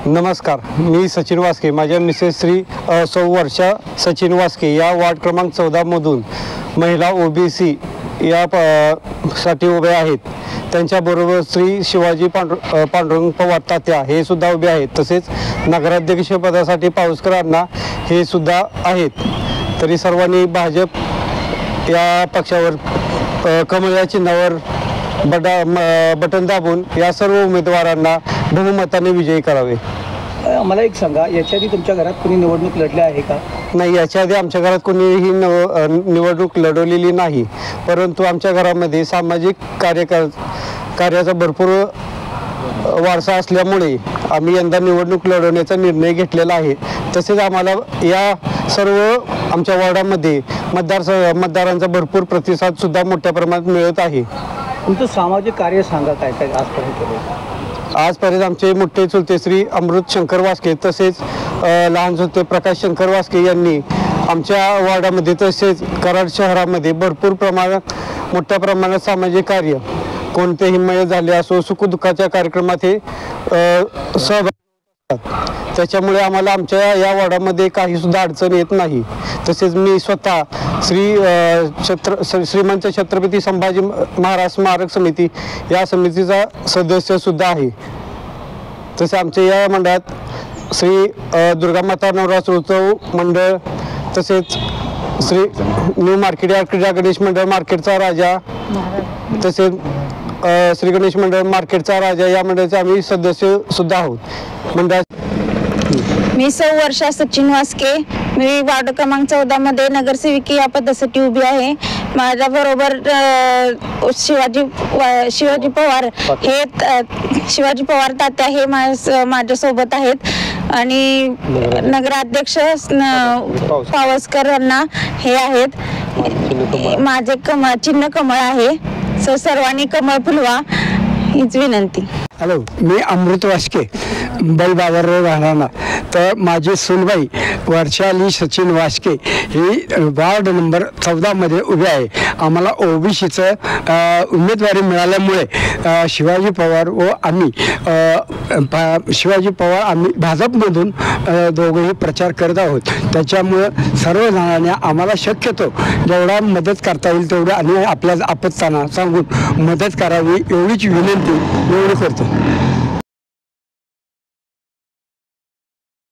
नमस्कार, मी सचिन वास्के. माझ्या मिसेस श्री सौ वर्षा सचिन वास्के या वार्ड क्रमांक 14 मधून महिला OBC या साठी उभे आहेत. त्यांच्याबरोबर श्री शिवाजी पांडुरंग पवार तात्या हे सुद्धा उभे आहेत. तसेच नगराध्यक्ष पदासाठी पाऊसकर अण्णा हे सुद्धा आहेत. तरी सर्वांनी भाजप या पक्षावर कमळ या चिन्हावर बटन दाबून या सर्व उमेदवारांना बहुमताने विजयी करावे. मला एक सांगा, याच्या आधी तुमच्या घरात कोणी निवडणूक लढली आहे का? नाही, याच्या आधी आमच्या घरात कोणीही निवडणूक लढवलेली नाही. परंतु आमच्या घरामध्ये सामाजिक कार्याचा भरपूर वारसा असल्यामुळे आम्ही यंदा निवडणूक लढवण्याचा निर्णय घेतलेला आहे. तसेच आम्हाला या सर्व आमच्या वॉर्डामध्ये मतदारांचा भरपूर प्रतिसाद सुद्धा मोठ्या प्रमाणात मिळत आहे. तुमचं सामाजिक कार्य सांगा, काय काय आजपर्यंत केलं? आजपर्यंत आमचे मोठे चुलते श्री अमृत शंकर वास्के तसेच लहान चुलते प्रकाश शंकर वास्के यांनी आमच्या वॉर्डामध्ये तसेच कराड शहरामध्ये भरपूर प्रमाणात मोठ्या प्रमाणात सामाजिक कार्य, कोणतेही मय झाले असो, सुखदुःखाच्या कार्यक्रमात हे सहभागी होतात. त्याच्यामुळे आम्हाला आमच्या या वॉर्डामध्ये काही सुद्धा अडचण येत नाही. तसेच मी स्वतः श्रीमंत छत्रपती संभाजी महाराज स्मारक समिती या समितीचा सदस्य सुद्धा आहे. तसे आमच्या या मंडळात श्री दुर्गामाता नवरात्र उत्सव मंडळ, तसेच श्री न्यू मार्केट या क्रीडा गणेश मंडळ मार्केटचा राजा, तसेच श्री गणेश मंडळ मार्केटचा राजा या मंडळाचे आम्ही सदस्य सुद्धा आहोत. मी सौ वर्षा सचिन वास्के. मी वार्ड क्रमांक 14 मध्ये नगरसेविकी या पदासाठी उभी आहे. माझ्या बरोबर शिवाजी पवार तात्या हे माझ्या सोबत आहेत आणि नगराध्यक्ष पावसकर अण्णा हे आहेत. माझे चिन्ह कमळ आहे. सर्वांनी कमळ फुलवा हीच विनंती. हॅलो, मी अमृत वास्के, बैल बाजार राहणार. तर माझी सुनबाई वर्षाली सचिन वास्के ही वार्ड नंबर 14 मध्ये उभी आहे. आम्हाला OBCचं उमेदवारी मिळाल्यामुळे शिवाजी पवार व आम्ही भाजपमधून दोघेही प्रचार करत आहोत. त्याच्यामुळं सर्व जणांनी आम्हाला शक्यतो जेवढा मदत करता येईल तेवढं आणि आपल्या आपत्ताना सांगून मदत करावी एवढीच विनंती करतो.